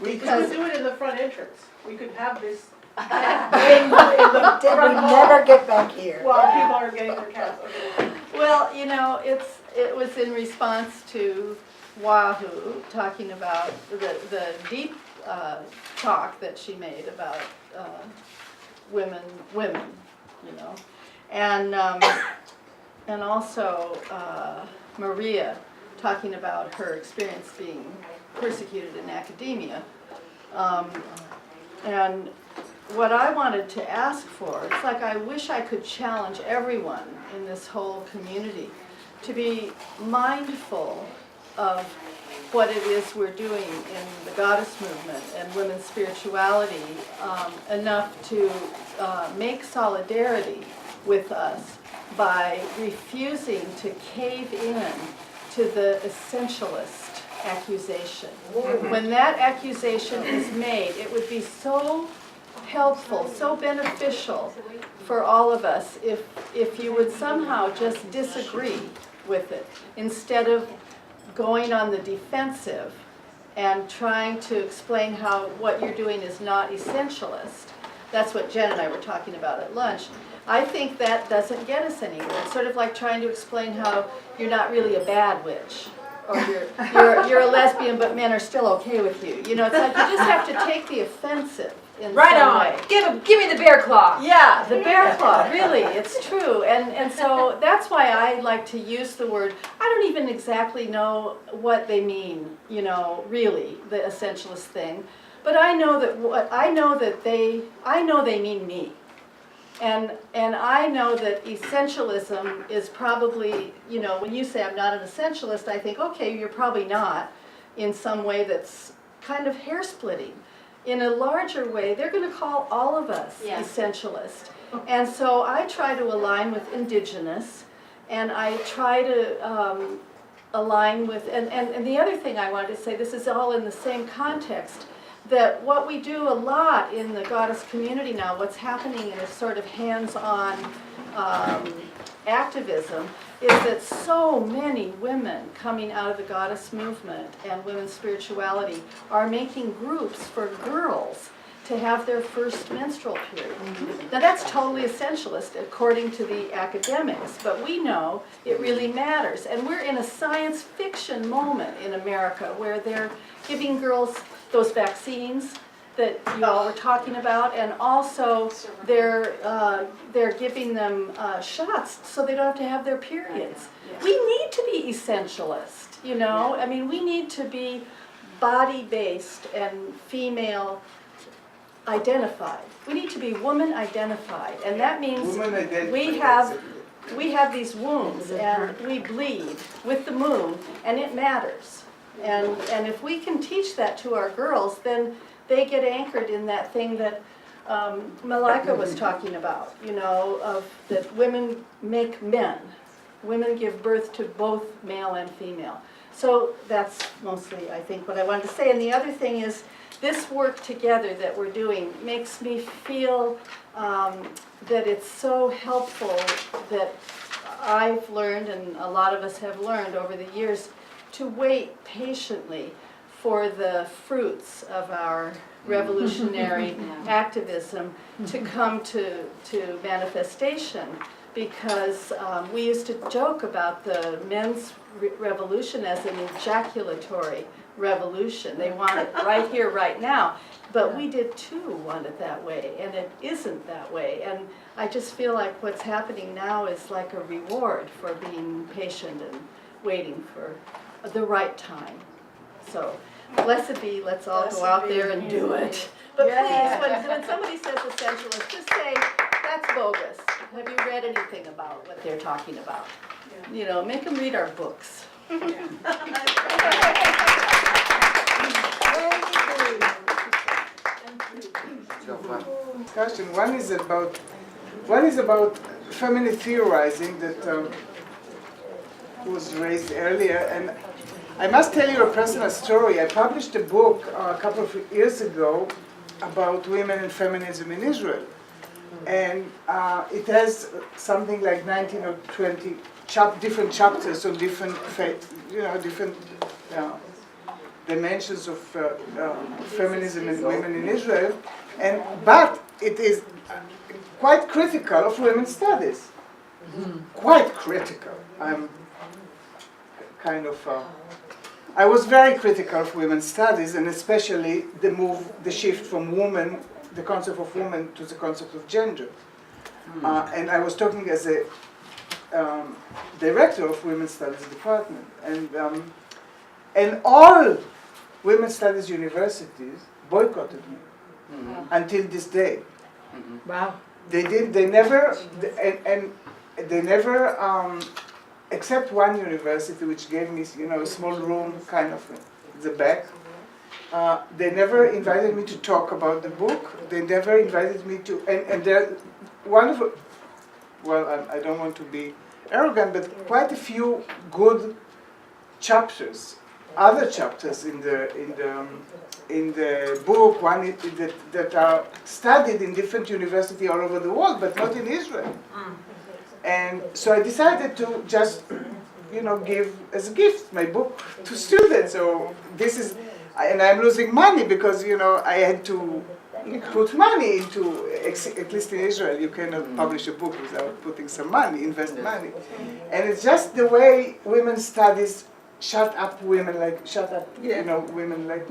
We could do it in the front entrance. We could have this thing in the Did we front never get back here? while people are getting their cats. Okay. Well, you know, it was in response to Wahoo talking about the deep talk that she made about women, you know, and also Maria talking about her experience being persecuted in academia, and what I wanted to ask for, it's like I wish I could challenge everyone in this whole community to be mindful of what it is we're doing in the goddess movement and women's spirituality, enough to make solidarity with us by refusing to cave in to the essentialist accusation. When that accusation is made, it would be so helpful, so beneficial for all of us if you would somehow just disagree with it instead of going on the defensive and trying to explain how what you're doing is not essentialist. That's what Jen and I were talking about at lunch. I think that doesn't get us anywhere. It's sort of like trying to explain how you're not really a bad witch, or you're a lesbian but men are still okay with you. You know, it's like you just have to take the offensive in Right some on. way. Give me the bear claw. Yeah, the bear claw, really, it's true. And so that's why I like to use the word, I don't even exactly know what they mean, you know, really, the essentialist thing. But I know that they mean me. And I know that essentialism is probably, you know, when you say I'm not an essentialist, I think, okay, you're probably not in some way that's kind of hair-splitting. In a larger way, they're going to call all of us essentialist. And so I try to align with indigenous, and I try to align with, and the other thing I wanted to say, this is all in the same context, that what we do a lot in the goddess community now, what's happening in a sort of hands-on activism, is that so many women coming out of the goddess movement and women's spirituality are making groups for girls to have their first menstrual period. Now that's totally essentialist according to the academics, but we know it really matters. And we're in a science fiction moment in America where they're giving girls those vaccines that you all were talking about, and also they're giving them shots so they don't have to have their periods. We need to be essentialist, you know? I mean, we need to be body-based and female identified. We need to be woman identified, and that means we have these wombs and we bleed with the moon, and it matters. And if we can teach that to our girls, then they get anchored in that thing that Malika was talking about, you know, of that women make men. Women give birth to both male and female. So that's mostly, I think, what I wanted to say. And the other thing is, this work together that we're doing makes me feel that it's so helpful that I've learned, and a lot of us have learned over the years, to wait patiently for the fruits of our revolutionary activism to come to manifestation, because we used to joke about the men's revolution as an ejaculatory revolution. They want it right here, right now. But we did too want it that way, and it isn't that way. And I just feel like what's happening now is like a reward for being patient and waiting for the right time. So, blessed be, let's all go out there and do it. But please, when somebody says essentialist, just say, that's bogus. Have you read anything about what they're talking about? You know, make them read our books. Discussion. One is about feminist theorizing that was raised earlier, and I must tell you a personal story. I published a book a couple of years ago about women and feminism in Israel, and it has something like 19 or 20 different chapters on different dimensions of feminism and women in Israel, but it is quite critical of women's studies. Quite critical. I'm kind of. I was very critical of women's studies, and especially the shift from woman, the concept of woman, to the concept of gender. And I was talking as a director of women's studies department, and all women's studies universities boycotted me until this day. Wow. They never, except one university which gave me, a small room kind of in the back. They never invited me to talk about the book. They never invited me to, and they're wonderful. Well, I don't want to be arrogant, but quite a few good chapters, other chapters in the book, that are studied in different universities all over the world, but not in Israel. And so I decided to just, give as a gift my book to students. So this is, and I'm losing money because, I had to put money into, at least in Israel, you cannot publish a book without putting some money, invest money. And it's just the way women's studies shut up women like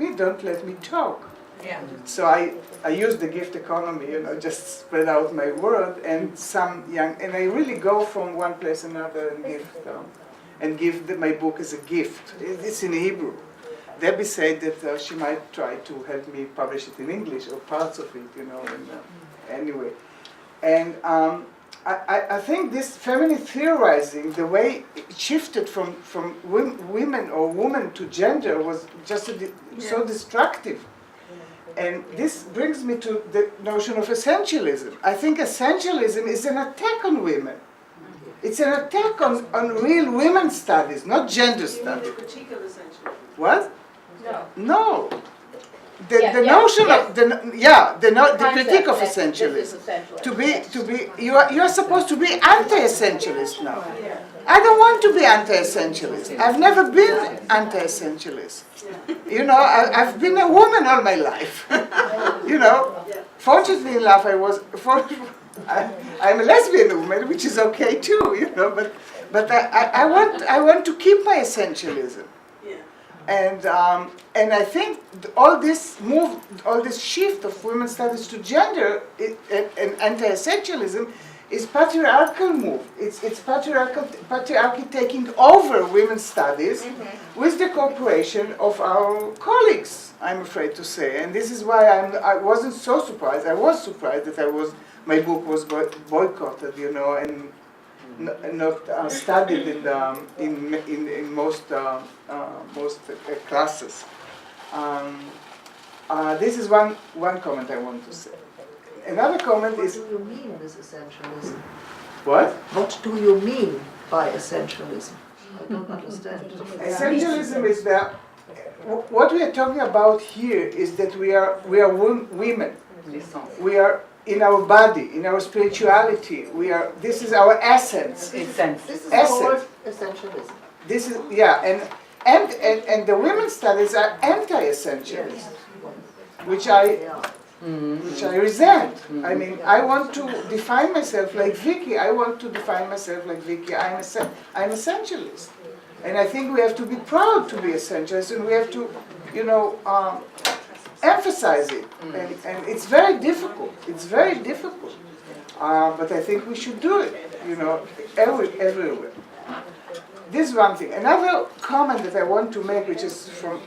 me, don't let me talk. Yeah. So I use the gift economy, just spread out my word, and and I really go from one place another and give my book as a gift. It's in Hebrew. Debbie said that she might try to help me publish it in English or parts of it, anyway. And I think this feminist theorizing, the way it shifted from women or woman to gender, was just so destructive. And this brings me to the notion of essentialism. I think essentialism is an attack on women. It's an attack on real women's studies, not gender studies. Critique of essentialism. What? No. No. The notion of the critique of essentialism. You are supposed to be anti-essentialist now. Yeah. I don't want to be anti-essentialist. I've never been anti-essentialist. I've been a woman all my life. Fortunately enough, I'm a lesbian woman, which is okay too. But I want to keep my essentialism. And I think all this shift of women's studies to gender and anti-essentialism is patriarchal move. It's patriarchy taking over women's studies with the cooperation of our colleagues, I'm afraid to say. And this is why I wasn't so surprised. I was surprised that my book was boycotted, and not studied in most classes. This is one comment I want to say. Another comment is. What do you mean with essentialism? What? What do you mean by essentialism? I don't understand. Essentialism is that what we are talking about here is that we are women. We are in our body, in our spirituality. This is our essence. This is called essentialism. This is and the women's studies are anti-essentialist, which I resent. I mean, I want to define myself like Vicky. I want to define myself like Vicky. I'm essentialist, and I think we have to be proud to be essentialist, and we have to, emphasize it. And it's very difficult. It's very difficult. But I think we should do it. Everywhere. This is one thing. Another comment that I want to make, which is from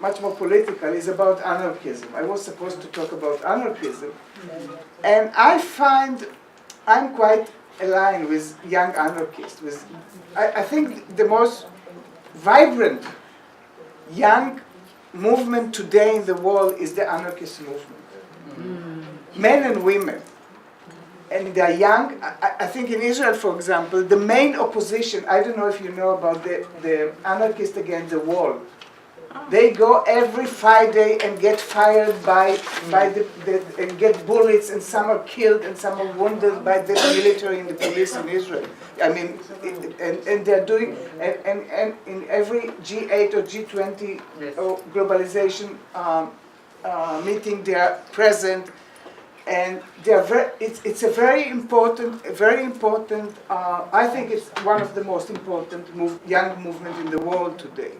much more political, is about anarchism. I was supposed to talk about anarchism, and I find I'm quite aligned with young anarchists. I think the most vibrant young movement today in the world is the anarchist movement. Men and women. And they are young. I think in Israel, for example, the main opposition, I don't know if you know about the anarchists against the wall. They go every Friday and get fired by and get bullets, and some are killed and some are wounded by the military and the police in Israel. I mean, and they're doing, and in every G8 or G20 or globalization meeting they are present, and they are it's a very important, I think it's one of the most important young movement in the world today.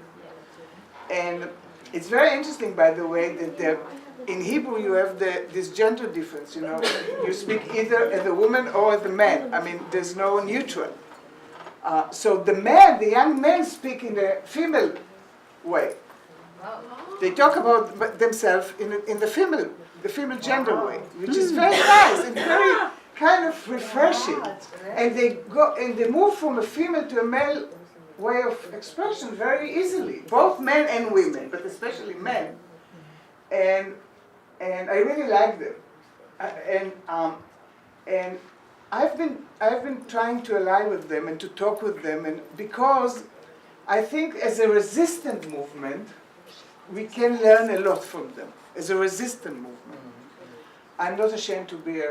And it's very interesting, by the way, that in Hebrew you have this gender difference, you know. You speak either as a woman or as a man. I mean, there's no neutral. So the young men speak in a female way. They talk about themselves in the female gender way, which is very nice and very kind of refreshing. And they move from a female to a male way of expression very easily, both men and women, but especially men. And I really like them. And I've been trying to align with them and to talk with them, and because I think as a resistant movement, we can learn a lot from them. As a resistant movement, I'm not ashamed to be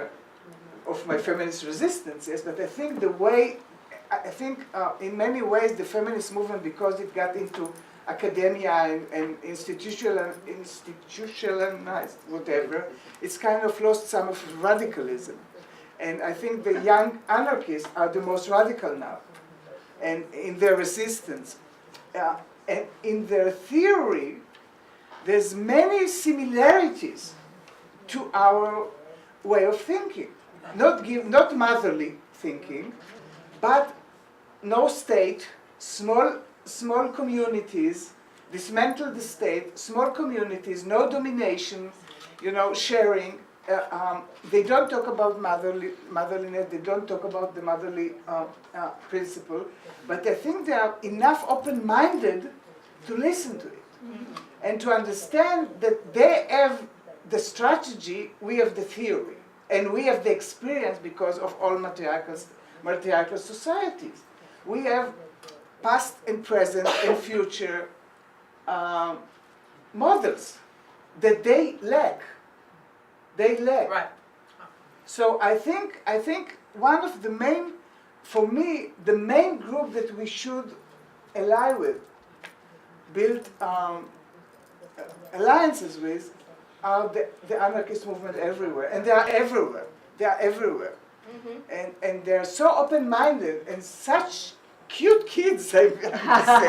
of my feminist resistance, yes, but I think in many ways the feminist movement, because it got into academia and institutionalized, whatever, it's kind of lost some of radicalism. And I think the young anarchists are the most radical now, and in their resistance. And in their theory, there's many similarities to our way of thinking. Not motherly thinking, but no state, small communities, dismantle the state, small communities, no domination, you know, sharing. They don't talk about motherliness, they don't talk about the motherly principle, but I think they are enough open-minded to listen to it and to understand that they have the strategy, we have the theory, and we have the experience because of all matriarchal societies. We have past and present and future models that they lack. Right. So I think one of the main, for me, the main group that we should ally with, build alliances with, are the anarchist movement everywhere, and they are everywhere. They are everywhere, and they are so open-minded and such cute kids, I have to say.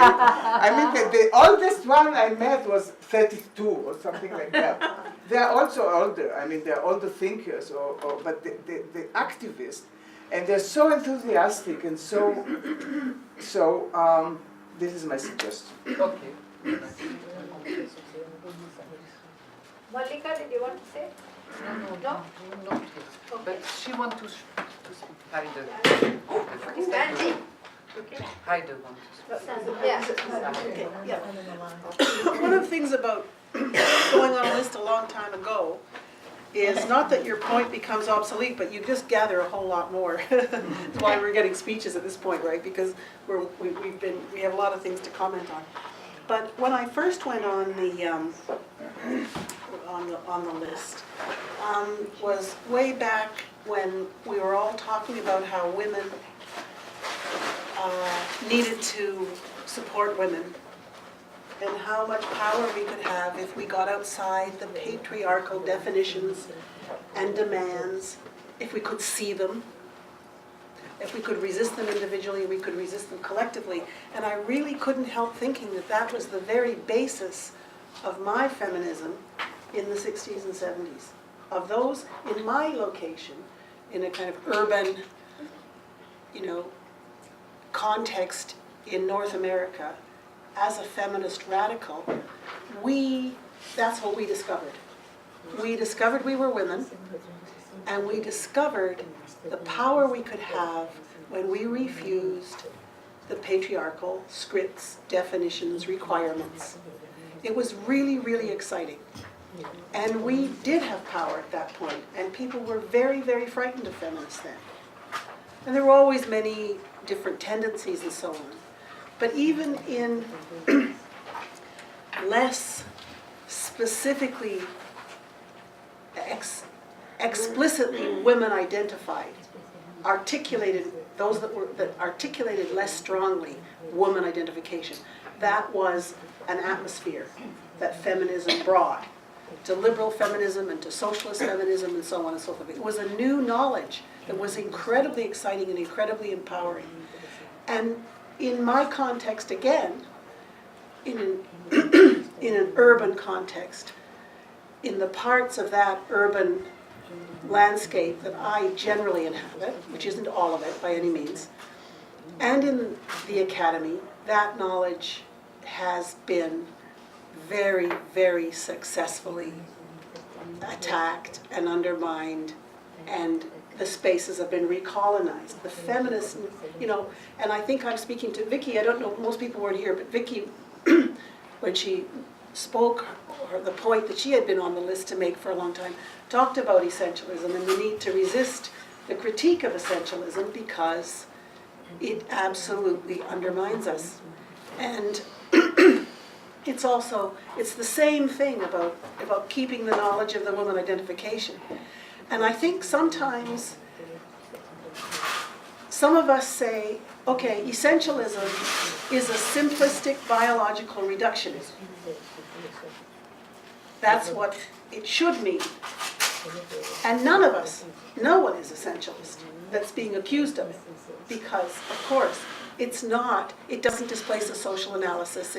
I mean, the oldest one I met was 32 or something like that. They are also older. I mean, they are older thinkers, but the activists, and they're so enthusiastic and so. This is my suggestion. Okay. Malika, did you want to say? No, but she wants to speak. Heide. Angie? Heide wants to speak. One of the things about going on a list a long time ago is not that your point becomes obsolete, but you just gather a whole lot more. That's why we're getting speeches at this point, right? Because we have a lot of things to comment on. But when I first went on the list, was way back when we were all talking about how women needed to support women, and how much power we could have if we got outside the patriarchal definitions and demands, if we could see them, if we could resist them individually, we could resist them collectively. And I really couldn't help thinking that that was the very basis of my feminism in the 60s and 70s. Of those in my location, in a kind of urban, context in North America, as a feminist radical, that's what we discovered. We discovered we were women, and we discovered the power we could have when we refused the patriarchal scripts, definitions, requirements. It was really, really exciting. And we did have power at that point, and people were very, very frightened of feminists then. And there were always many different tendencies and so on. But even in less specifically explicitly women identified, articulated, those that articulated less strongly woman identification. That was an atmosphere that feminism brought to liberal feminism and to socialist feminism and so on and so forth. It was a new knowledge that was incredibly exciting and incredibly empowering. And in my context, again, in an urban context, in the parts of that urban landscape that I generally inhabit, which isn't all of it by any means, and in the academy, that knowledge has been very, very successfully attacked and undermined, and the spaces have been recolonized. The feminists, you know, and I think I'm speaking to Vicky, I don't know, most people weren't here, but Vicky, when she spoke, or the point that she had been on the list to make for a long time, talked about essentialism and the need to resist the critique of essentialism because it absolutely undermines us. And it's the same thing about keeping the knowledge of the woman identification. And I think sometimes some of us say, okay, essentialism is a simplistic biological reductionism. That's what it should mean. And none of us, no one is essentialist that's being accused of it. Because, of course, it's not, it doesn't displace a social analysis,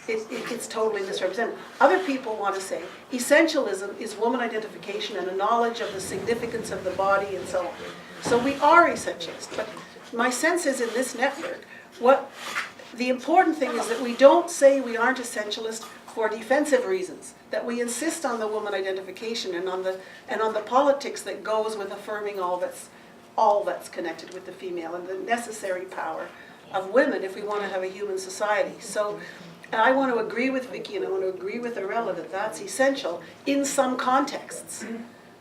it's totally misrepresented. Other people want to say essentialism is woman identification and a knowledge of the significance of the body and so on. So we are essentialist. But my sense is in this network, the important thing is that we don't say we aren't essentialist for defensive reasons, that we insist on the woman identification and on the politics that goes with affirming all that's connected with the female and the necessary power of women if we want to have a human society. So I want to agree with Vicky and I want to agree with Arella that that's essential in some contexts.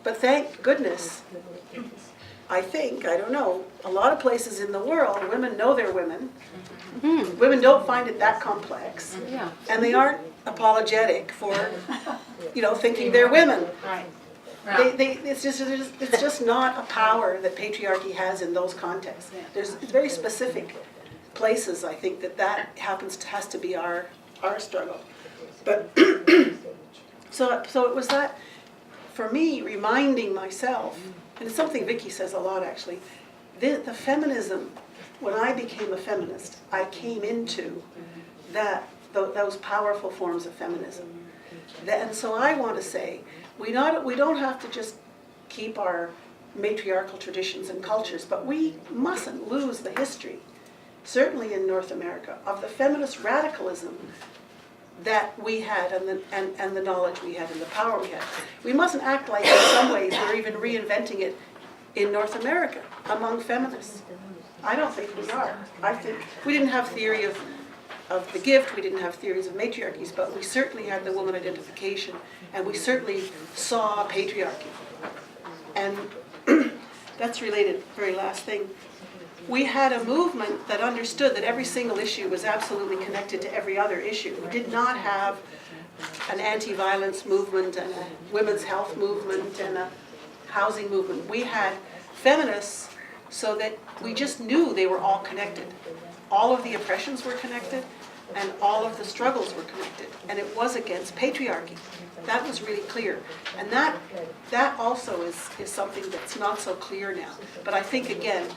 But thank goodness, I don't know, a lot of places in the world, women know they're women. Women don't find it that complex. Yeah. And they aren't apologetic for, thinking they're women. Right. It's just not a power that patriarchy has in those contexts. There's very specific places, I think, that has to be our struggle. But so it was that, for me, reminding myself, and it's something Vicky says a lot actually, the feminism, when I became a feminist, I came into those powerful forms of feminism. And so I want to say, we don't have to just keep our matriarchal traditions and cultures, but we mustn't lose the history, certainly in North America, of the feminist radicalism that we had and the knowledge we had and the power we had. We mustn't act like in some ways we're even reinventing it in North America among feminists. I don't think we are. I think we didn't have theory of the gift, we didn't have theories of matriarchies, but we certainly had the woman identification, and we certainly saw patriarchy. And that's related, very last thing. We had a movement that understood that every single issue was absolutely connected to every other issue. We did not have an anti-violence movement and a women's health movement and a housing movement. We had feminists so that we just knew they were all connected. All of the oppressions were connected, and all of the struggles were connected. And it was against patriarchy. That was really clear. And that also is something that's not so clear now. But I think, again,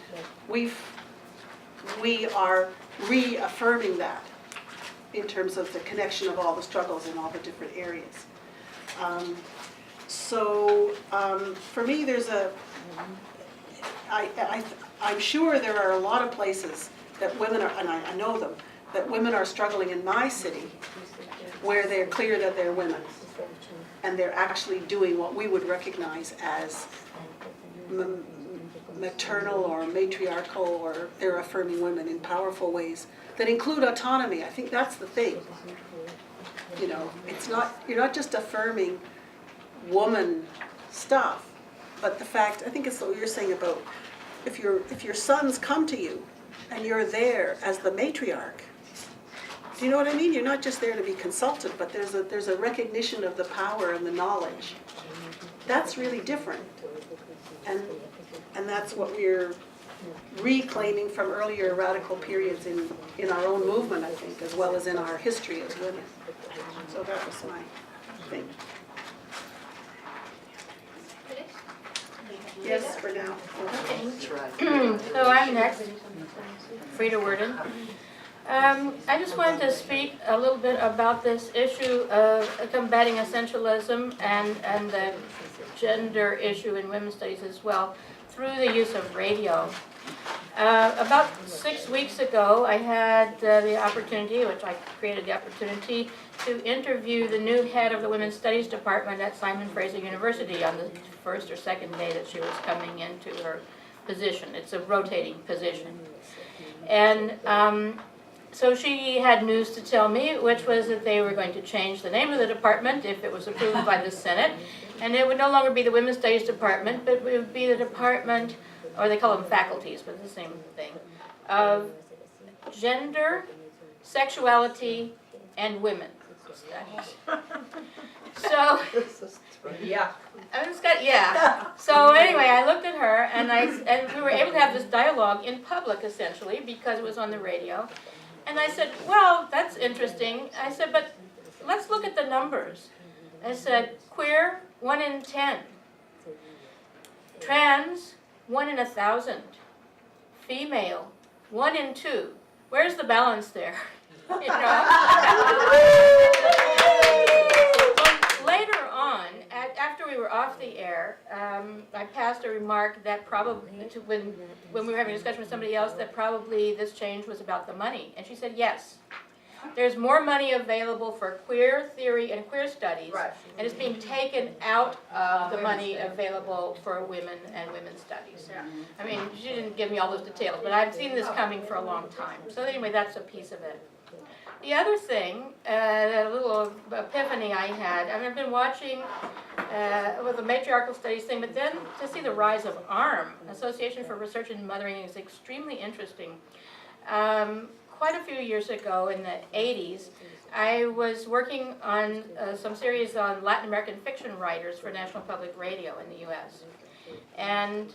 we are reaffirming that in terms of the connection of all the struggles in all the different areas. For me, I'm sure there are a lot of places that women are, and I know them, that women are struggling in my city where they're clear that they're women and they're actually doing what we would recognize as maternal or matriarchal, or they're affirming women in powerful ways that include autonomy. I think that's the thing. You're not just affirming woman stuff, but the fact, I think it's what you're saying about if your sons come to you and you're there as the matriarch, Do you know what I mean? You're not just there to be consulted, but there's a recognition of the power and the knowledge. That's really different. And that's what we're reclaiming from earlier radical periods in our own movement, I think, as well as in our history as women. So that was my thing. Yes, for now. That's right. So I'm next, Frida Worden. I just wanted to speak a little bit about this issue of combating essentialism and the gender issue in women's studies as well through the use of radio. About 6 weeks ago, I had the opportunity, which I created the opportunity, to interview the new head of the Women's Studies Department at Simon Fraser University on the first or second day that she was coming into her position. It's a rotating position. And so she had news to tell me, which was that they were going to change the name of the department if it was approved by the Senate. And it would no longer be the Women's Studies Department, but it would be the Department, or they call them faculties, but it's the same thing, of Gender, Sexuality, and Women Studies. So, Yeah. I just got, yeah. So anyway, I looked at her, and we were able to have this dialogue in public, essentially, because it was on the radio. And I said, well, that's interesting. I said, but let's look at the numbers. I said, queer, 1 in 10. Trans, 1 in 1,000. Female, 1 in 2. Where's the balance there? You know? Later on, after we were off the air, I passed a remark that probably, when we were having a discussion with somebody else, that probably this change was about the money. And she said, yes. There's more money available for queer theory and queer studies, Right. and it's being taken out of the money available for women and women's studies. I mean, she didn't give me all those details, but I've seen this coming for a long time. So anyway, that's a piece of it. The other thing, a little epiphany I had, I've been watching with the Matriarchal Studies thing, but then to see the rise of ARM, Association for Research in Mothering, is extremely interesting. Quite a few years ago, in the 80s, I was working on some series on Latin American fiction writers for National Public Radio in the U.S. And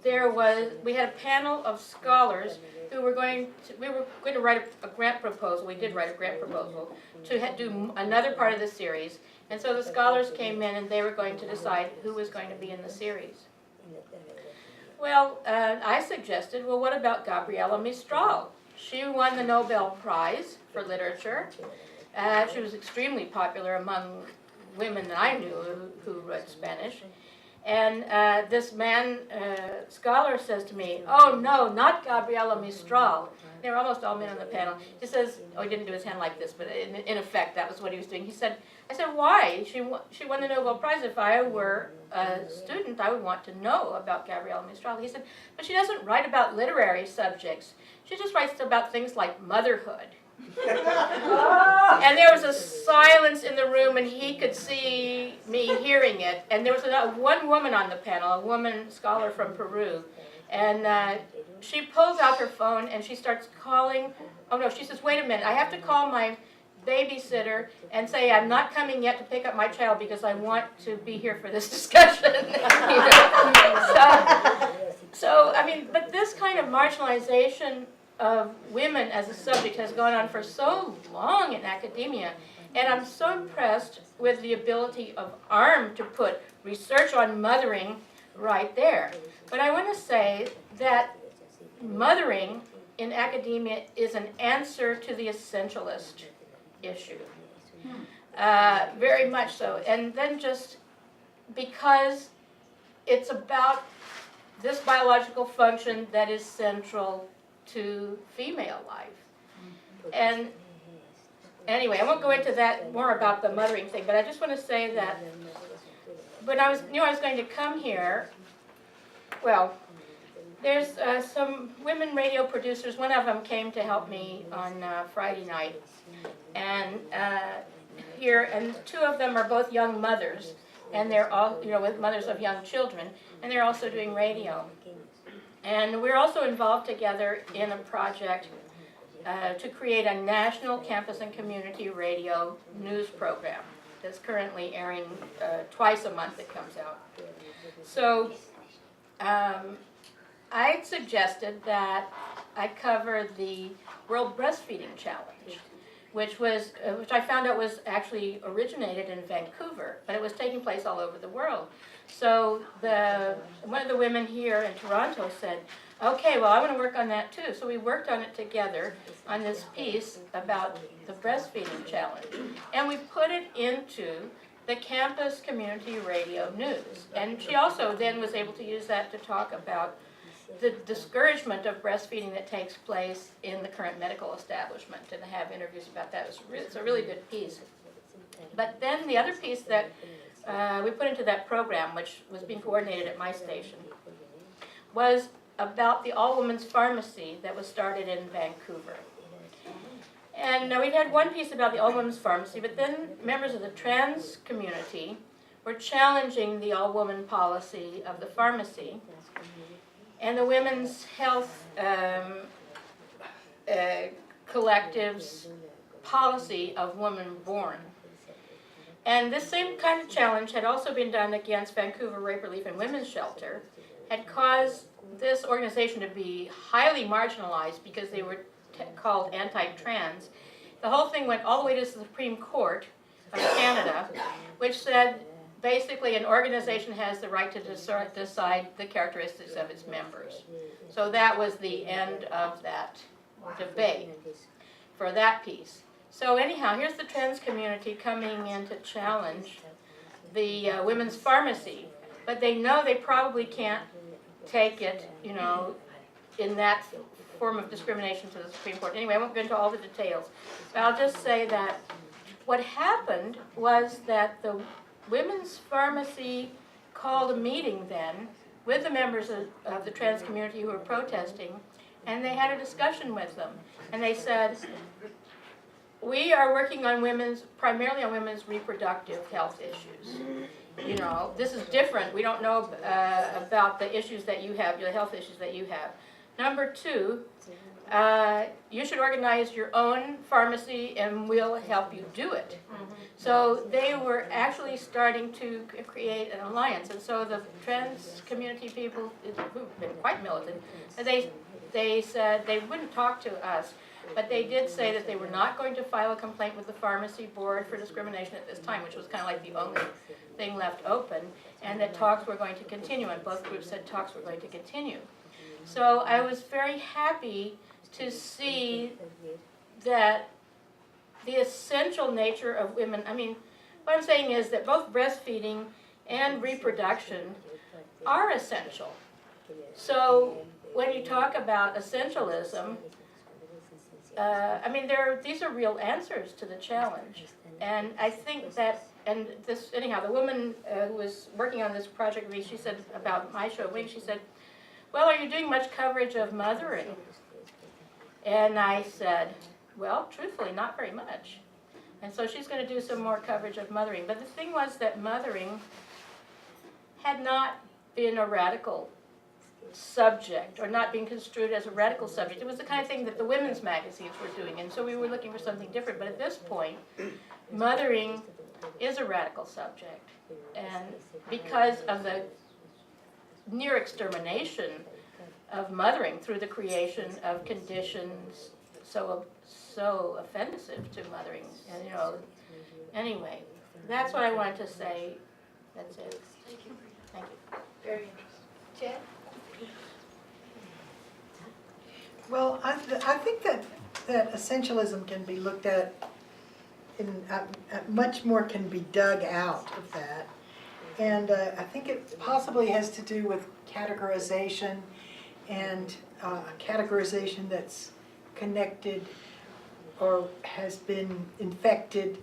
we had a panel of scholars who we were going to write a grant proposal. We did write a grant proposal to do another part of the series. And so the scholars came in and they were going to decide who was going to be in the series. Well, I suggested, well, what about Gabriela Mistral? She won the Nobel Prize for Literature. She was extremely popular among women that I knew who read Spanish. And this man, scholar, says to me, oh no, not Gabriela Mistral. They were almost all men on the panel. He says, oh, he didn't do his hand like this, but in effect, that was what he was doing. He said, I said, why? She won the Nobel Prize. If I were a student, I would want to know about Gabriela Mistral. He said, but she doesn't write about literary subjects. She just writes about things like motherhood. And there was a silence in the room, and he could see me hearing it. And there was one woman on the panel, a woman scholar from Peru, and she pulls out her phone and she starts calling. Oh no, she says, wait a minute, I have to call my babysitter and say I'm not coming yet to pick up my child because I want to be here for this discussion. You know? So I mean, but this kind of marginalization of women as a subject has gone on for so long in academia, and I'm so impressed with the ability of ARM to put research on mothering right there. But I want to say that mothering in academia is an answer to the essentialist issue. Very much so. And then just because it's about this biological function that is central to female life. And anyway, I won't go into that more about the mothering thing, but I just want to say that when I knew I was going to come here, well, there's some women radio producers. One of them came to help me on Friday night, and here, and two of them are both young mothers, and they're all, with mothers of young children, and they're also doing radio. And we're also involved together in a project to create a national campus and community radio news program that's currently airing twice a month. It comes out. So I suggested that I cover the World Breastfeeding Challenge, which I found out was actually originated in Vancouver, but it was taking place all over the world. So one of the women here in Toronto said, okay, well, I want to work on that too. So we worked on it together on this piece about the breastfeeding challenge. And we put it into the campus community radio news. And she also then was able to use that to talk about the discouragement of breastfeeding that takes place in the current medical establishment, and to have interviews about that. It's a really good piece. But then the other piece that we put into that program, which was being coordinated at my station, was about the all-women's pharmacy that was started in Vancouver. And we'd had one piece about the all-women's pharmacy, but then members of the trans community were challenging the all-woman policy of the pharmacy and the women's health collective's policy of woman born. And this same kind of challenge had also been done against Vancouver Rape Relief and Women's Shelter, had caused this organization to be highly marginalized because they were called anti-trans. The whole thing went all the way to the Supreme Court of Canada, which said basically an organization has the right to decide the characteristics of its members. So that was the end of that debate for that piece. So anyhow, here's the trans community coming in to challenge the women's pharmacy, but they know they probably can't take it, in that form of discrimination to the Supreme Court. Anyway, I won't go into all the details, but I'll just say that what happened was that the women's pharmacy called a meeting then with the members of the trans community who were protesting, and they had a discussion with them. And they said, we are working on primarily on women's reproductive health issues. This is different. We don't know about the issues that you have, the health issues that you have. Number two, you should organize your own pharmacy and we'll help you do it. So they were actually starting to create an alliance. And so the trans community people who've been quite militant, they said they wouldn't talk to us, but they did say that they were not going to file a complaint with the pharmacy board for discrimination at this time, which was kind of like the only thing left open, and that talks were going to continue, and both groups said talks were going to continue. So I was very happy to see that the essential nature of women, what I'm saying is that both breastfeeding and reproduction are essential. So when you talk about essentialism, these are real answers to the challenge. And I think that, the woman who was working on this project with me, she said about my show, she said, well, are you doing much coverage of mothering? And I said, well, truthfully, not very much. And so she's going to do some more coverage of mothering. But the thing was that mothering had not been a radical subject, or not being construed as a radical subject. It was the kind of thing that the women's magazines were doing, and so we were looking for something different. But at this point, mothering is a radical subject, and because of the near extermination of mothering through the creation of conditions so offensive to mothering, and anyway, that's what I wanted to say. That's it. Thank you. Thank you. Very interesting. Jen? Well, I think that essentialism can be looked at much more can be dug out of that. And I think it possibly has to do with categorization, and categorization that's connected or has been infected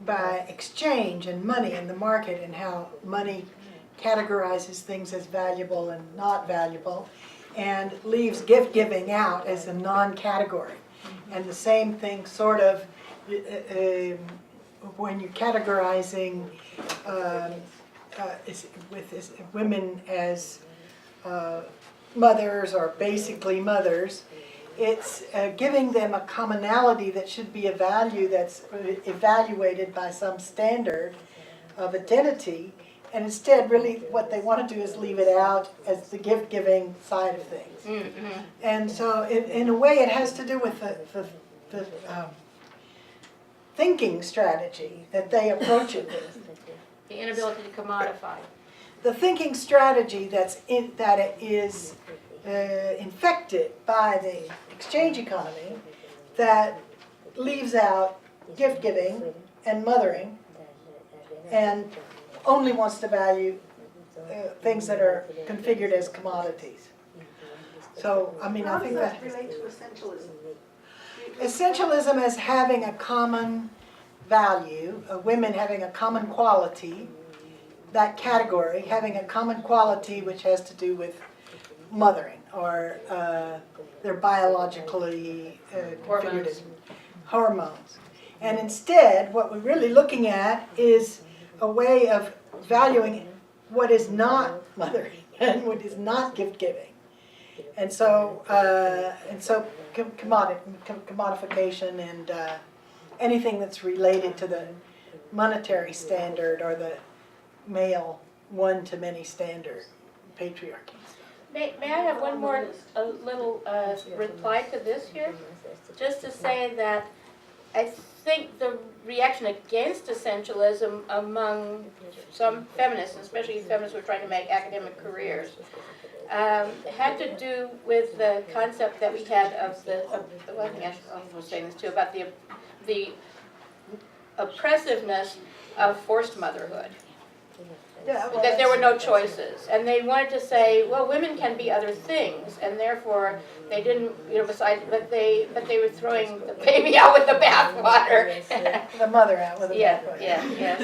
by exchange and money in the market, and how money categorizes things as valuable and not valuable, and leaves gift giving out as a non-category. And the same thing sort of when you're categorizing with women as mothers, or basically mothers, It's giving them a commonality that should be a value that's evaluated by some standard of identity, and instead really what they want to do is leave it out as the gift-giving side of things. Mm-hmm. And so in a way it has to do with the thinking strategy that they approach it with. The inability to commodify. The thinking strategy that it is infected by the exchange economy that leaves out gift-giving and mothering and only wants to value things that are configured as commodities. So, I mean, I think that... How does that relate to essentialism? Essentialism as having a common value, women having a common quality, that category, having a common quality which has to do with mothering, or they're biologically configured as hormones. And instead, what we're really looking at is a way of valuing what is not mothering and what is not gift-giving. And so commodification and anything that's related to the monetary standard or the male one-to-many standard, patriarchy. May I have one more little reply to this here? Just to say that I think the reaction against essentialism among some feminists, especially feminists who are trying to make academic careers, had to do with the concept that we had of I think I was saying this too, about the oppressiveness of forced motherhood. Yeah, well, That there were no choices, and they wanted to say, well, women can be other things, and therefore they didn't, but they were throwing the baby out with the bathwater. the mother out with a bathwater. Yes.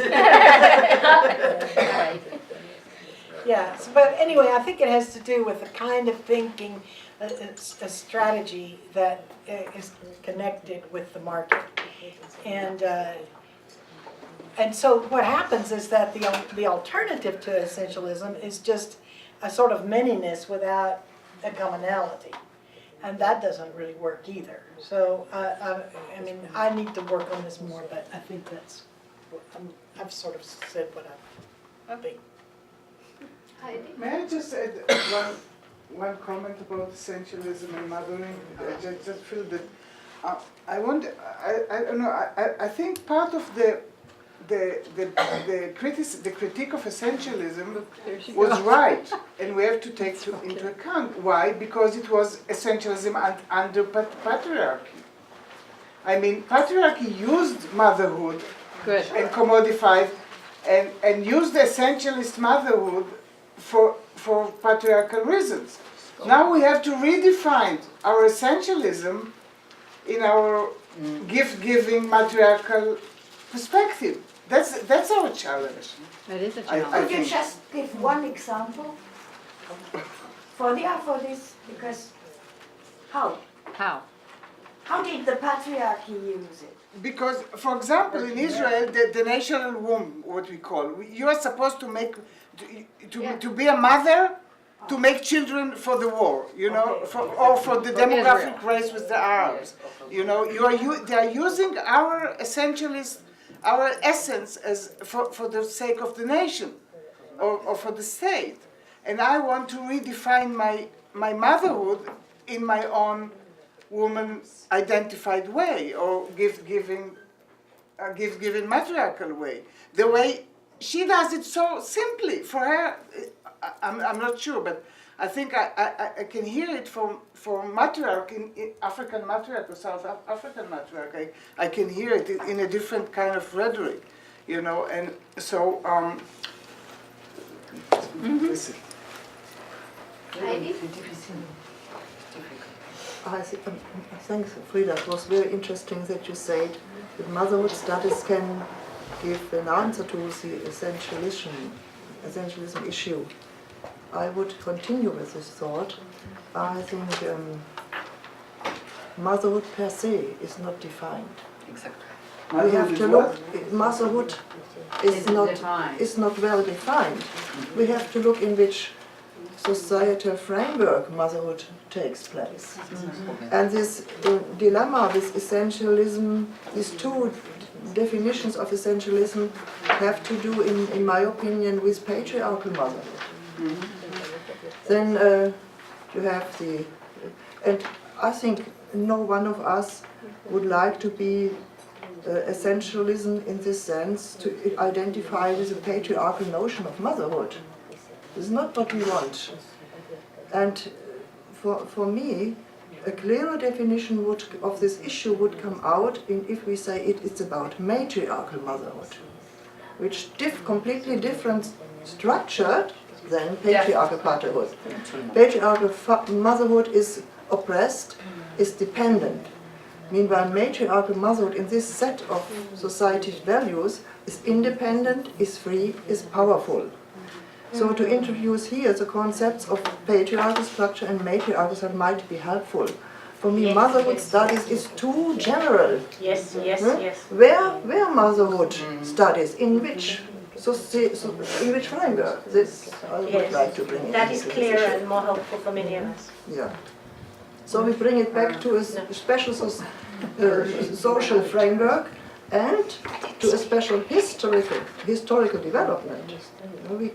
Right. Yeah, but anyway, I think it has to do with the kind of thinking, a strategy that is connected with the market. And so what happens is that the alternative to essentialism is just a sort of manyness without a commonality. And that doesn't really work either. So, I mean, I need to work on this more, but I think that's, I've sort of said what I think. May I just add one comment about essentialism and mothering? I just feel that I don't know. I think part of the critique of essentialism was right, and we have to take into account why. Because it was essentialism under patriarchy. I mean, patriarchy used motherhood and commodified, and used the essentialist motherhood for patriarchal reasons. Now we have to redefine our essentialism in our gift-giving matriarchal perspective. That's our challenge. That is a I challenge. Could you think. just give one example for this? Because how? How did the patriarchy use it? Because, for example, in Israel, the national womb, what we call, you are supposed to make, to be a mother, to make children for the war, or for the demographic race with the Arabs. They are using our essentialist, our essence as for the sake of the nation, or for the state. And I want to redefine my motherhood in my own woman-identified way, or gift-giving matriarchal way. The way she does it so simply for her, I'm not sure, but I think I can hear it from matriarch, in African matriarch or South African matriarch. I can hear it in a different kind of rhetoric, and so. Listen. Thanks, Frida. It was very interesting that you said that motherhood studies can give an answer to the essentialism issue. I would continue with this thought. I think motherhood per se is not defined. Exactly. We have to look. Motherhood is not well defined. We have to look in which societal framework motherhood takes place. And this dilemma with essentialism, these two definitions of essentialism have to do, in my opinion, with patriarchal motherhood. Then you have the, and I think no one of us would like to be essentialism in this sense, to identify with the patriarchal notion of motherhood. This is not what we want. And for me, a clearer definition of this issue would come out if we say it's about matriarchal motherhood, which completely different structured than patriarchal fatherhood. Patriarchal motherhood is oppressed, is dependent. Meanwhile, matriarchal motherhood in this set of society's values is independent, is free, is powerful. So to introduce here the concepts of patriarchal structure and matriarchal might be helpful. For me, motherhood studies is too general. Yes, yes, yes. Where motherhood studies, in which in which framework? This I would like to bring in. That is clearer and more helpful for many of us. Yeah. So we bring it back to a special social framework and to a special historical development. We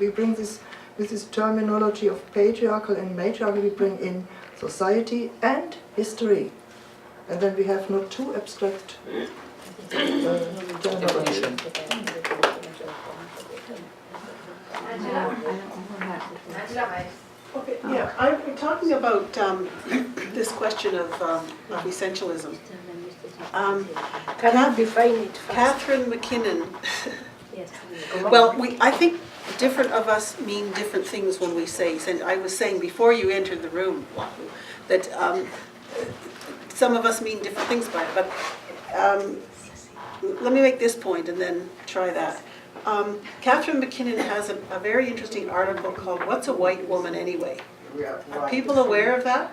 bring this with this terminology of patriarchal and matriarchal. We bring in society and history, and then we have not too abstract terminology. Okay, yeah, I'm talking about this question of essentialism. Can I define it first? Catherine McKinnon. Yes. Well, I think different of us mean different things when we say. And I was saying before you entered the room that some of us mean different things by it. But let me make this point and then try that. Catherine McKinnon has a very interesting article called "What's a White Woman Anyway?" Are people aware of that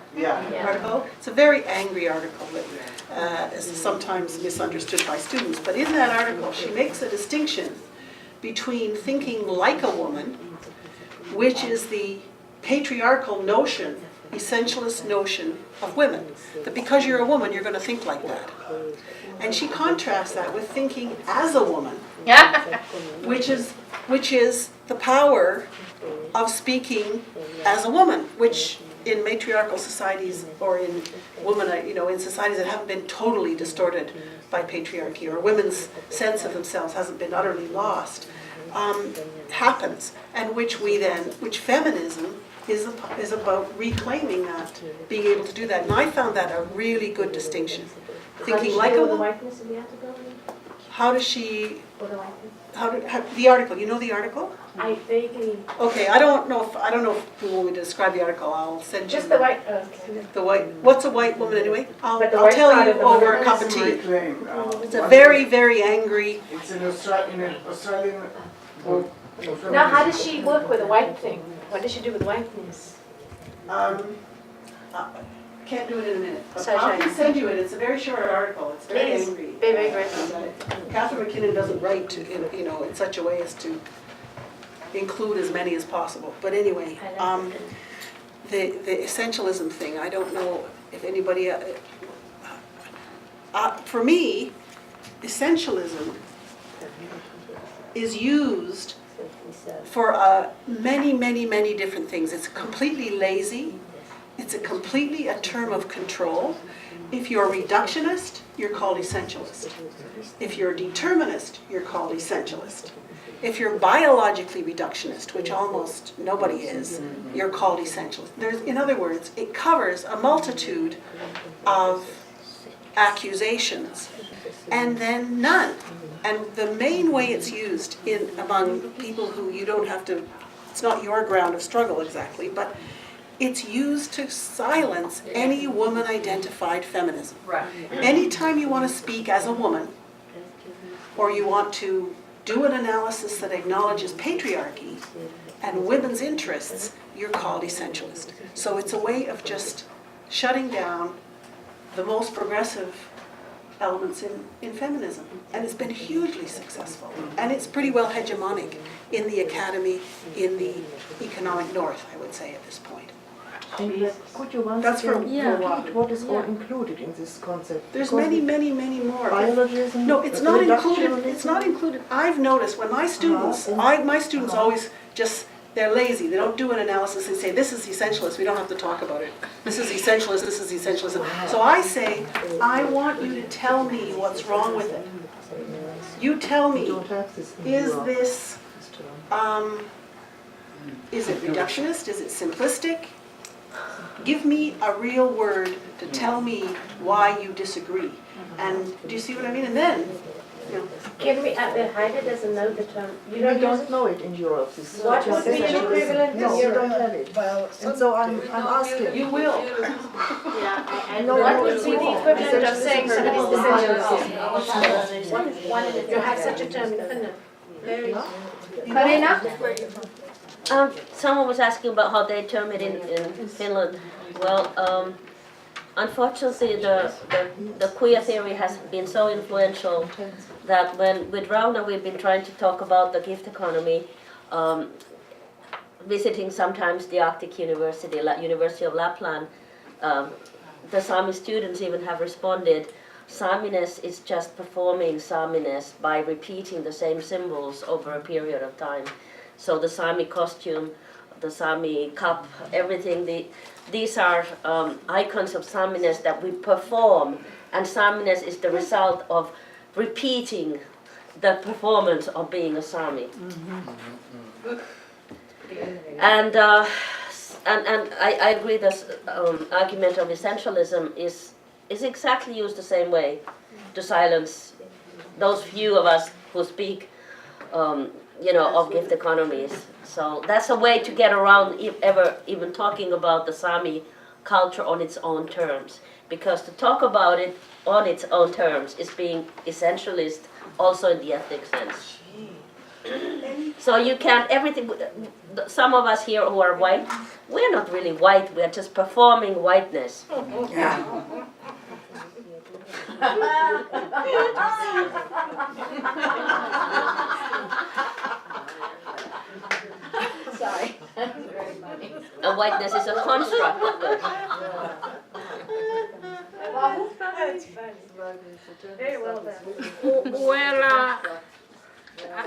article? It's a very angry article that is sometimes misunderstood by students. But in that article, she makes a distinction between thinking like a woman, which is the patriarchal notion, essentialist notion of women, that because you're a woman, you're going to think like that. And she contrasts that with thinking as a woman, which is the power of speaking as a woman, which in matriarchal societies or in in societies that haven't been totally distorted by patriarchy, or women's sense of themselves hasn't been utterly lost, happens, and which feminism is about reclaiming that, being able to do that. And I found that a really good distinction. Thinking like a woman. How does she? The article? You know the article? I vaguely. Okay, I don't know if you want me to describe the article. I'll send you. Just the white. The white. What's a white woman anyway? I'll white tell part you of the over a woman cup of It's tea. reclaimed. It's a very, very angry. It's in an Australian book. Now, how does she work with the white thing? What does she do with whiteness? Can't do it in a minute. But Sorry, I can sorry. send you it. It's a very short article. It's very Please. angry. Very, very Catherine McKinnon doesn't write in such a way as to include as many as possible. But anyway, the essentialism thing. I don't know if anybody. For me, essentialism is used for many, many, many different things. It's completely lazy. It's completely a term of control. If you're reductionist, you're called essentialist. If you're determinist, you're called essentialist. If you're biologically reductionist, which almost nobody is, you're called essentialist. In other words, it covers a multitude of accusations and then none. And the main way it's used among people who you don't have to, it's not your ground of struggle exactly, but it's used to silence any woman-identified feminism. Right. Anytime you want to speak as a woman, or you want to do an analysis that acknowledges patriarchy and women's interests, you're called essentialist. So it's a way of just shutting down the most progressive elements in feminism. And it's been hugely successful. And it's pretty well hegemonic in the academy, in the economic north, I would say at this point. And could you once That's for again what? repeat what is all included in this concept? There's Because many, the many, many more. biologism, No, it's not included, reductionism. it's not included. I've noticed when my students, my students always just, they're lazy. They don't do an analysis. They say, this is essentialist, we don't have to talk about it. This is essentialist, this is essentialist. So I say, I want you to tell me what's wrong with it. You tell We me, don't have this in is Europe. this, is it reductionist, is it simplistic? Give me a real word to tell me why you disagree. And do you see what I mean? And then, you know, Can we, Heide doesn't know the term. You We don't use don't it? know it in Europe. This What would be an equivalent in No, we Europe? don't have it. Well, And so I'm asking. you will. And what would be the equivalent of saying somebody's essentialist? You have such a term in Finland. Karina? Someone was asking about how they term it in Finland. Well, unfortunately, the queer theory has been so influential that with Rauna we've been trying to talk about the gift economy, visiting sometimes the Arctic University, University of Lapland. The Sami students even have responded, Saminess is just performing Saminess by repeating the same symbols over a period of time. So the Sami costume, the Sami cup, everything, these are icons of Saminess that we perform, and Saminess is the result of repeating the performance of being a Sami. And I agree this argument of essentialism is exactly used the same way to silence those few of us who speak of gift economies. So that's a way to get around even talking about the Sami culture on its own terms. Because to talk about it on its own terms is being essentialist also in the ethnic sense. So you can't, some of us here who are white, we're not really white, we're just performing whiteness. Sorry. Very funny. And whiteness is a construct of good. Very well done. Well,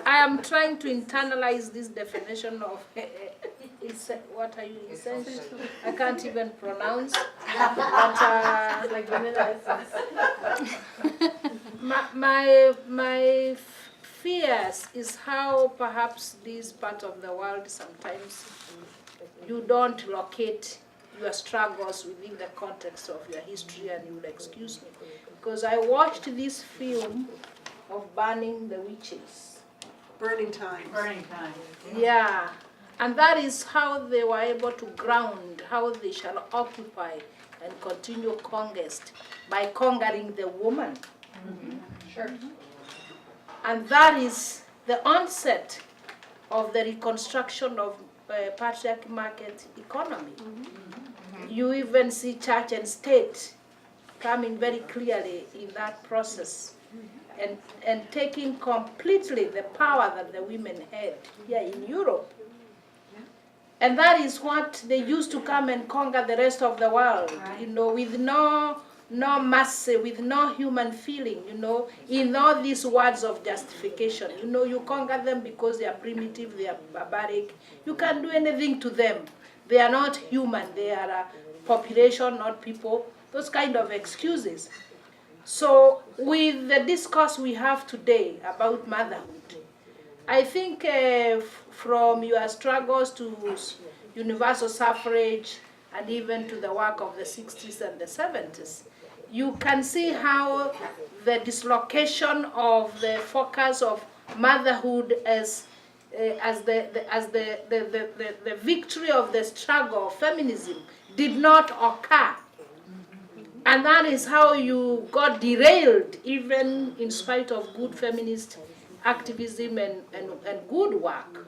I am trying to internalize this definition of what are you essential? I can't even pronounce. But Like vanilla essence. my fears is how perhaps this part of the world sometimes you don't locate your struggles within the context of your history, and you will excuse me. Because I watched this film of burning the witches. Burning times. Yeah, and that is how they were able to ground how they shall occupy and continue conquest by conquering the woman. Sure. And that is the onset of the reconstruction of patriarchal market economy. You even see church and state coming very clearly in that process. And taking completely the power that the women had here in Europe. And that is what they used to come and conquer the rest of the world, with no mercy, with no human feeling, in all these words of justification. You conquer them because they are primitive, they are barbaric. You can't do anything to them. They are not human, they are a population, not people. Those kind of excuses. So with the discourse we have today about motherhood, I think from your struggles to universal suffrage and even to the work of the 60s and the 70s, you can see how the dislocation of the focus of motherhood as the victory of the struggle of feminism did not occur. And that is how you got derailed, even in spite of good feminist activism and good work.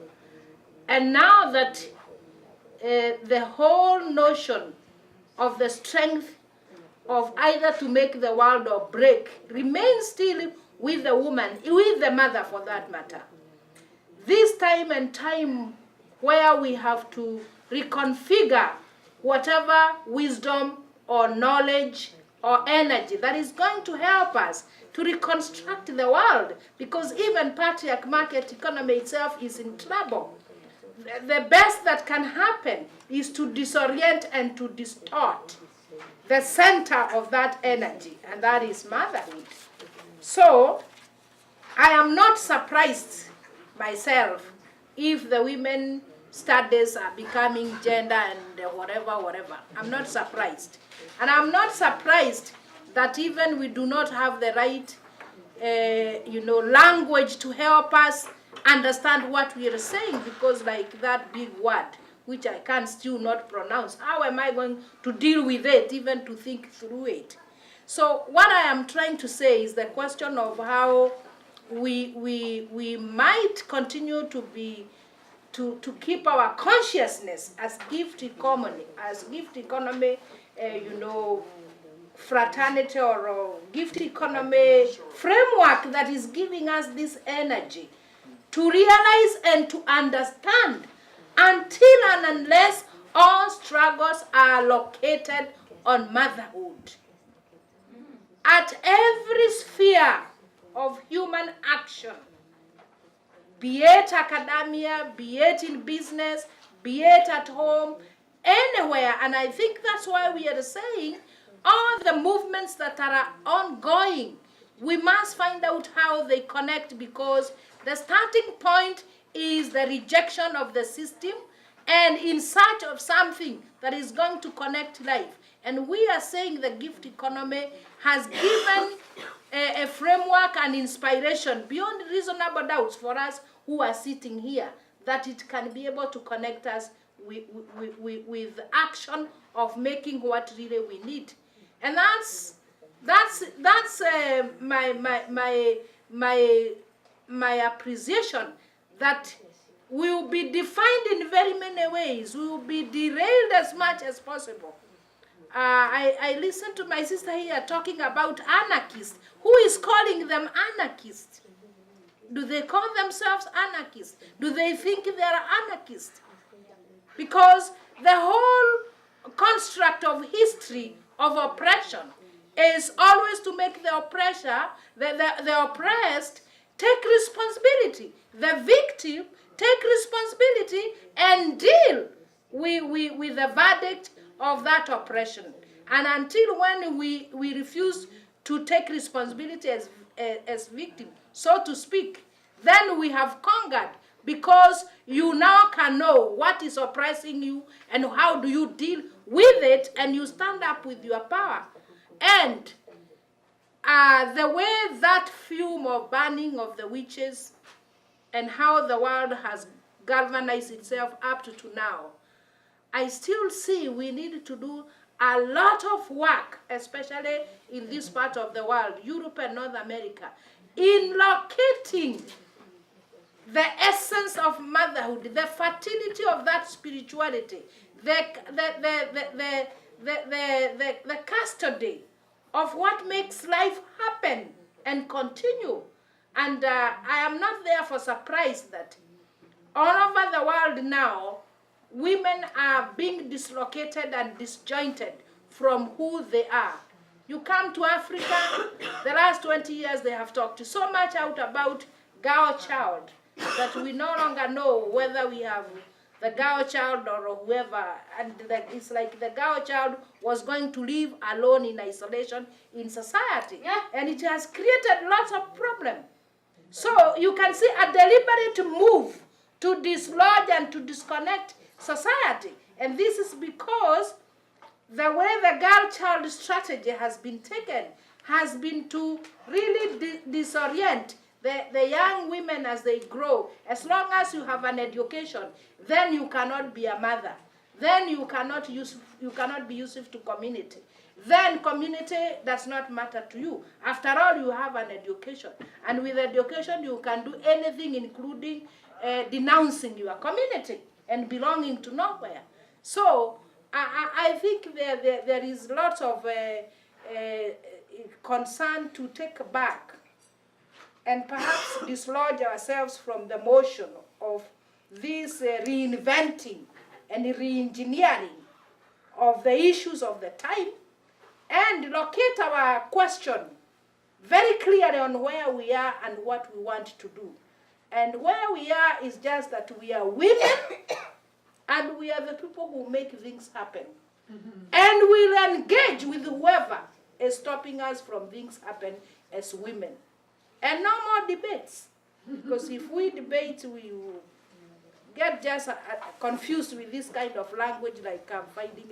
And now that the whole notion of the strength of either to make the world or break remains still with the woman, with the mother for that matter. This time time and time where we have to reconfigure whatever wisdom or knowledge or energy that is going to help us to reconstruct the world, because even patriarch market economy itself is in trouble. The best that can happen is to disorient and to distort the center of that energy, and that is motherhood. So, I am not surprised myself if the women studies are becoming gender and whatever. I'm not surprised. And I'm not surprised that even we do not have the right language to help us understand what we are saying, because like that big word, which I can still not pronounce, how am I going to deal with it, even to think through it? So what I am trying to say is the question of how we might continue to be, to keep our consciousness as gift economy, fraternity or gift economy framework that is giving us this energy to realize and to understand, until and unless all struggles are located on motherhood. At every sphere of human action, be it academia, be it in business, be it at home, anywhere. And I think that's why we are saying all the movements that are ongoing, we must find out how they connect, because the starting point is the rejection of the system and in search of something that is going to connect life. And we are saying the gift economy has given a framework and inspiration beyond reasonable doubts for us who are sitting here, that it can be able to connect us with the action of making what really we need. And that's my appreciation, that we will be defined in very many ways. We will be derailed as much as possible. I listened to my sister here talking about anarchists. Who is calling them anarchists? Do they call themselves anarchists? Do they think they are anarchists? Because the whole construct of history of oppression is always to make the oppressor, the oppressed, take responsibility. The victim take responsibility and deal with the verdict of that oppression. And until when we refuse to take responsibility as victim, so to speak, then we have conquered, because you now can know what is oppressing you and how do you deal with it, and you stand up with your power. And the way that fume of burning of the witches and how the world has galvanized itself up to now, I still see we need to do a lot of work, especially in this part of the world, Europe and North America, in locating the essence of motherhood, the fertility of that spirituality, the custody of what makes life happen and continue. And I am not therefore surprised that all over the world now, women are being dislocated and disjointed from who they are. You come to Africa, the last 20 years they have talked so much out about girl child that we no longer know whether we have the girl child or whoever. And it's like the girl child was going to live alone in isolation in society. Yeah. And it has created lots of problems. So you can see a deliberate move to dislodge and to disconnect society. And this is because the way the girl-child strategy has been taken has been to really disorient the young women as they grow. As long as you have an education, then you cannot be a mother. Then you cannot be useful to community. Then community does not matter to you. After all, you have an education. And with education, you can do anything, including denouncing your community and belonging to nowhere. So I think there is lots of concern to take back and perhaps dislodge ourselves from the motion of this reinventing and re-engineering of the issues of the time and locate our question very clearly on where we are and what we want to do. And where we are is just that we are women and we are the people who make things happen. And we'll engage with whoever is stopping us from things happen as women. And no more debates. Because if we debate, we will get just confused with this kind of language, like I'm finding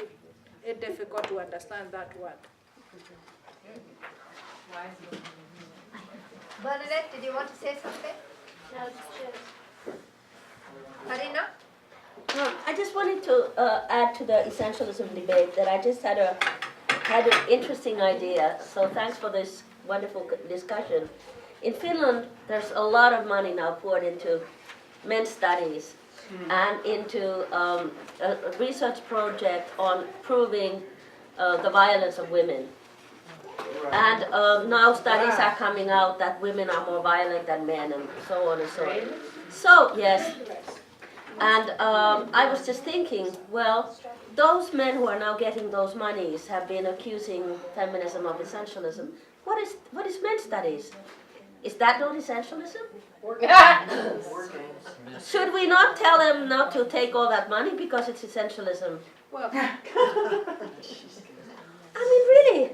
it difficult to understand that word. Bernadette, did you want to say something? No, it's just. Marina? No, I just wanted to add to the essentialism debate that I just had an interesting idea. So thanks for this wonderful discussion. In Finland, there's a lot of money now poured into men's studies and into a research project on proving the violence of women. And now studies are coming out that women are more violent than men and so on and so on. So, yes. And I was just thinking, well, those men who are now getting those monies have been accusing feminism of essentialism. What is men's studies? Is that not essentialism? Should we not tell them not to take all that money because it's essentialism? Well, I mean, really,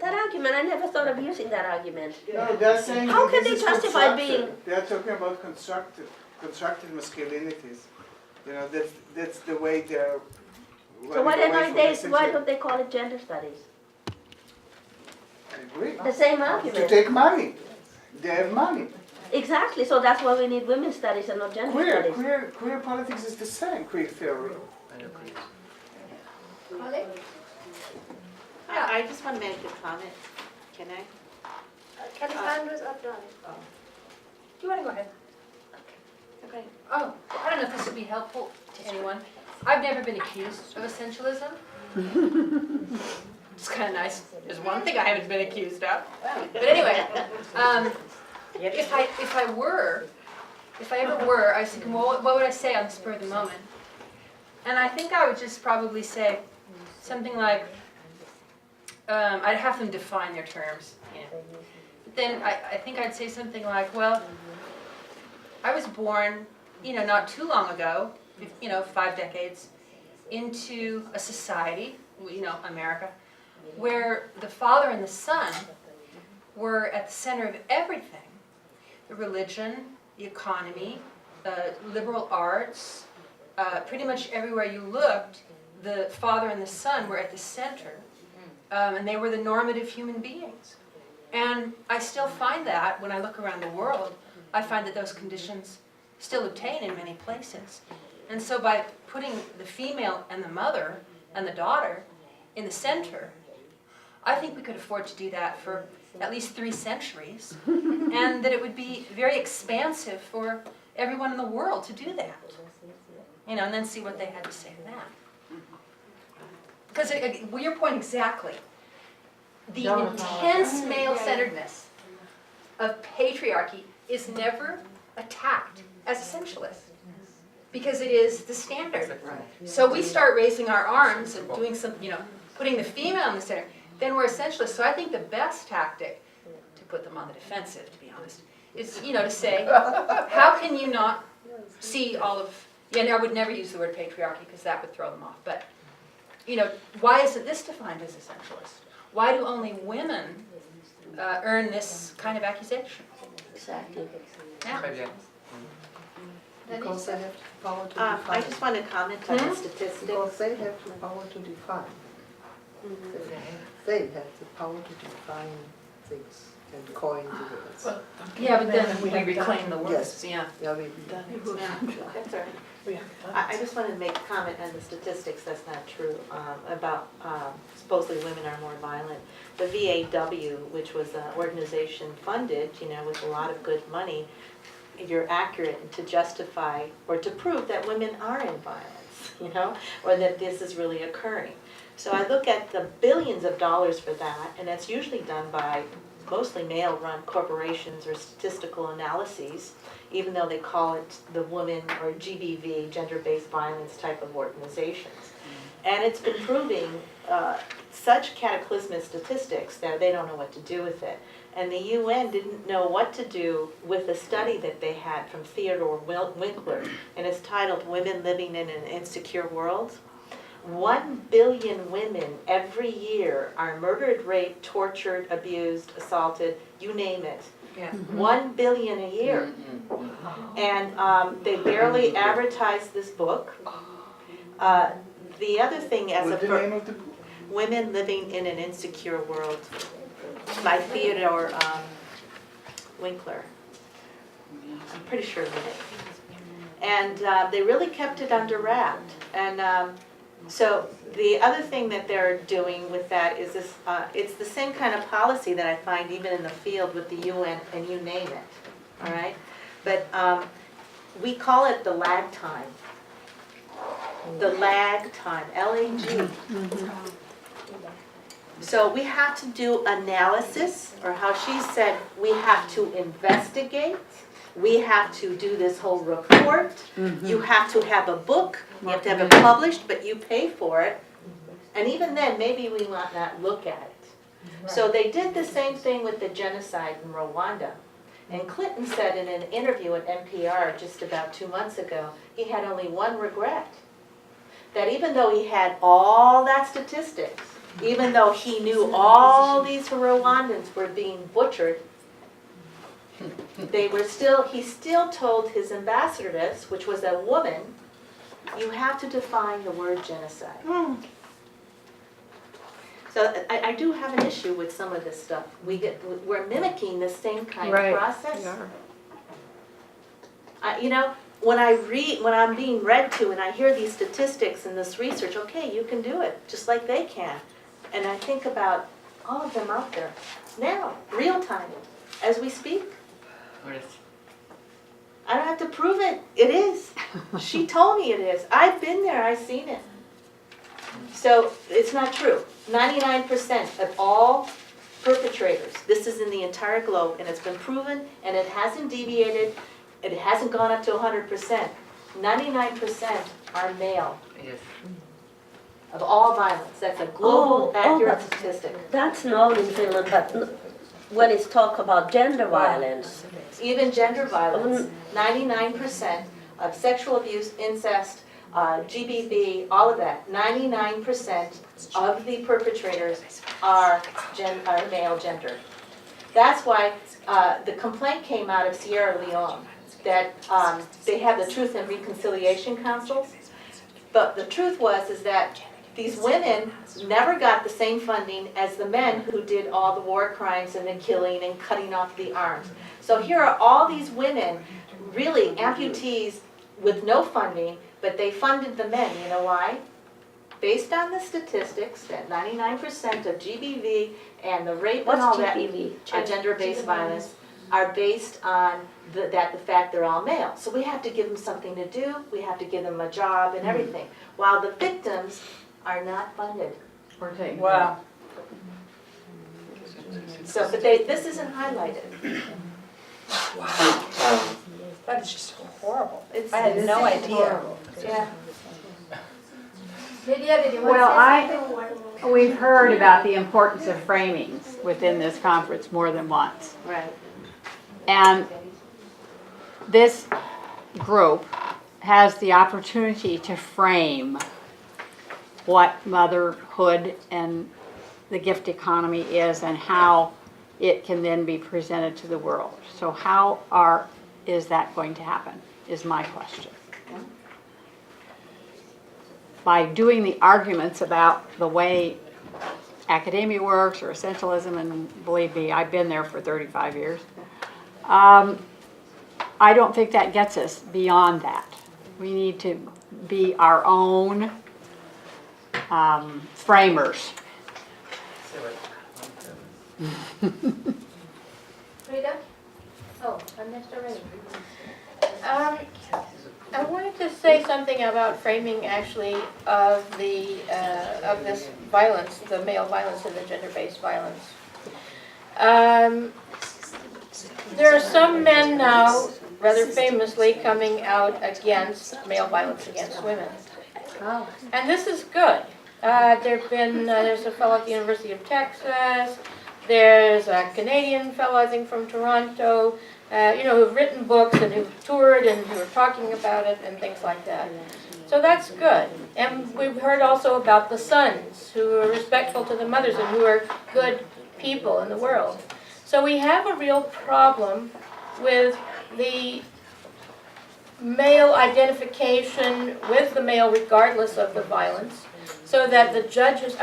that argument, I never thought of using that argument. No, they're saying How that can this they is justify constructed. being- They're talking about constructed masculinities. You know, that's the way they're. So why don't they call it gender studies? I agree. The same To argument. take money. They have money. Exactly, so that's why we need women's studies and not gender studies. Queer politics is the same, queer theory. Holly? I just want to make a comment. Can I? Kelly's hand was up, darling. Do you want to go ahead? Okay. Oh, I don't know if this would be helpful to anyone. I've never been accused of essentialism. It's kind of nice. There's one thing I haven't been accused of. But anyway, if I ever were, I was thinking, well, what would I say on the spur of the moment? And I think I would just probably say something like, I'd have them define their terms. Yeah. But then I think I'd say something like, well, I was born, not too long ago, 5 decades, into a society, America, where the father and the son were at the center of everything. The religion, the economy, the liberal arts, pretty much everywhere you looked, the father and the son were at the center, and they were the normative human beings. And I still find that when I look around the world, I find that those conditions still obtain in many places. And so by putting the female and the mother and the daughter in the center, I think we could afford to do that for at least 3 centuries, and that it would be very expansive for everyone in the world to do that. And then see what they had to say to that. Because your point exactly, the intense male-centeredness of patriarchy is never attacked as essentialist, because it is the standard. So we start raising our arms and doing some, putting the female in the center, then we're essentialists. So I think the best tactic, to put them on the defensive, to be honest, is, to say, how can you not see all of, and I would never use the word patriarchy because that would throw them off, but, why isn't this defined as essentialist? Why do only women earn this kind of accusation? Exactly. Yeah. Because they have the power to define. I just want to comment on the statistics. Because they have the power to define. They have the power to define things and coin the words. Yeah, but then we reclaim the words. Yes. Yeah. Yeah, we That's all right. I just wanted to make a comment on the statistics that's not true about supposedly women are more violent. The VAW, which was an organization funded, with a lot of good money, you're accurate to justify or to prove that women are in violence, or that this is really occurring. So I look at the billions of dollars for that, and that's usually done by mostly male-run corporations or statistical analyses, even though they call it the women or GBV, gender-based violence type of organizations. And it's been proving such cataclysmic statistics that they don't know what to do with it. And the UN didn't know what to do with a study that they had from Theodore Winkler, and it's titled Women Living in an Insecure World. 1 billion women every year are murdered, raped, tortured, abused, assaulted, you name it. Yeah. 1 billion a year. And they barely advertised this book. The other thing as What's the name of the book? Women Living in an Insecure World by Theodore Winkler. I'm pretty sure of it. And they really kept it under wrap. And so the other thing that they're doing with that is this, it's the same kind of policy that I find even in the field with the UN and you name it, all right? But we call it the lag time. The lag time, L-A-G. So we have to do analysis, or how she said, we have to investigate. We have to do this whole report. You have to have a book. You have to have it published, but you pay for it. And even then, maybe we might not look at it. So they did the same thing with the genocide in Rwanda. And Clinton said in an interview at NPR just about 2 months ago, he had only one regret. That even though he had all that statistics, even though he knew all these Rwandans were being butchered, he still told his ambassadress, which was a woman, you have to define the word genocide. So I do have an issue with some of this stuff. We're mimicking the same kind of process. You know, when I'm being read to and I hear these statistics and this research, okay, you can do it, just like they can. And I think about all of them out there now, real time, as we speak. I don't have to prove it. It is. She told me it is. I've been there. I've seen it. So it's not true. 99% of all perpetrators, this is in the entire globe, and it's been proven, and it hasn't deviated, it hasn't gone up to 100%. 99% are male. Yes. Of all violence. That's a global accurate statistic. That's known in Finland, but when it's talk about gender violence. Even gender violence, 99% of sexual abuse, incest, GBV, all of that, 99% of the perpetrators are male gender. That's why the complaint came out of Sierra Leone that they have the Truth and Reconciliation Councils. But the truth is that these women never got the same funding as the men who did all the war crimes and the killing and cutting off the arms. So here are all these women, really amputees with no funding, but they funded the men. You know why? Based on the statistics that 99% of GBV and the rape and all that, gender-based violence, are based on the fact they're all male. So we have to give them something to do, we have to give them a job and everything, while the victims are not funded. Wow. So, but this isn't highlighted. Wow. That is just horrible. It's, I had no idea. horrible. Yeah. Well, we've heard about the importance of framings within this conference more than once. Right. And this group has the opportunity to frame what motherhood and the gift economy is and how it can then be presented to the world. So how is that going to happen, is my question. By doing the arguments about the way academia works or essentialism, and believe me, I've been there for 35 years, I don't think that gets us beyond that. We need to be our own framers. Frida? Oh, I'm next already. I wanted to say something about framing, actually, of this violence, the male violence and the gender-based violence. There are some men now, rather famously, coming out against male violence against women. And this is good. There's a fellow at the University of Texas, there's a Canadian fellow, I think, from Toronto, who've written books and who've toured and who are talking about it and things like that. So that's good. And we've heard also about the sons who are respectful to the mothers and who are good people in the world. So we have a real problem with the male identification with the male regardless of the violence, so that the judges,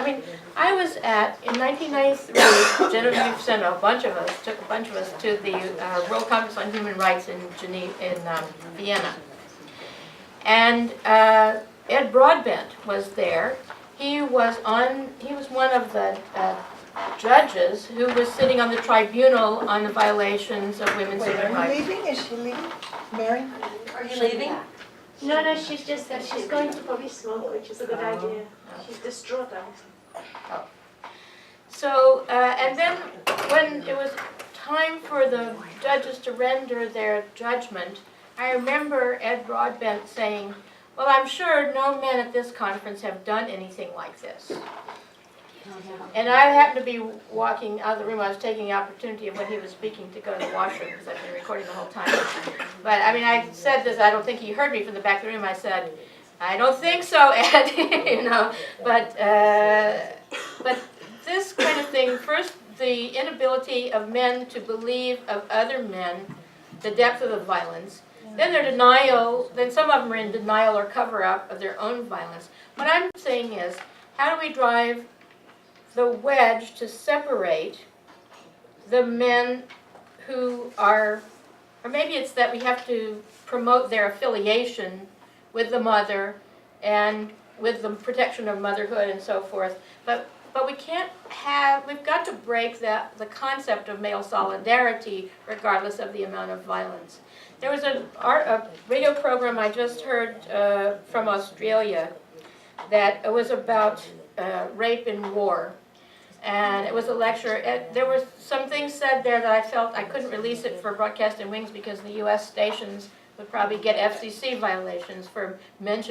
I was in 1993, Genevieve sent took a bunch of us to the World Conference on Human Rights in Vienna. And Ed Broadbent was there. He was one of the judges who was sitting on the tribunal on the violations of women's human rights. Are you leaving? Is she leaving? Mary? Are you leaving? No, she's just that she's going to probably smoke, which is a good idea. She's distraught, So, and then when it was time for the judges to render their judgment, I remember Ed Broadbent saying, well, I'm sure no men at this conference have done anything like this. And I happened to be walking out of the room. I was taking the opportunity of when he was speaking to go to the washroom because I've been recording the whole time. But I said this. I don't think he heard me from the back of the room. I said, "I don't think so, Ed." But this kind of thing. First, the inability of men to believe of other men, the depth of the violence. Then their denial. Then some of them are in denial or cover up of their own violence. What I'm saying is, how do we drive the wedge to separate the men who are, or maybe it's that we have to promote their affiliation with the mother and with the protection of motherhood and so forth. But we can't we've got to break the concept of male solidarity regardless of the amount of violence. There was a radio program I just heard from Australia that was about rape in war. And it was a lecture. There were some things said there that I felt I couldn't release it for broadcast in wings because the U.S. stations would probably get FCC violations for mentioning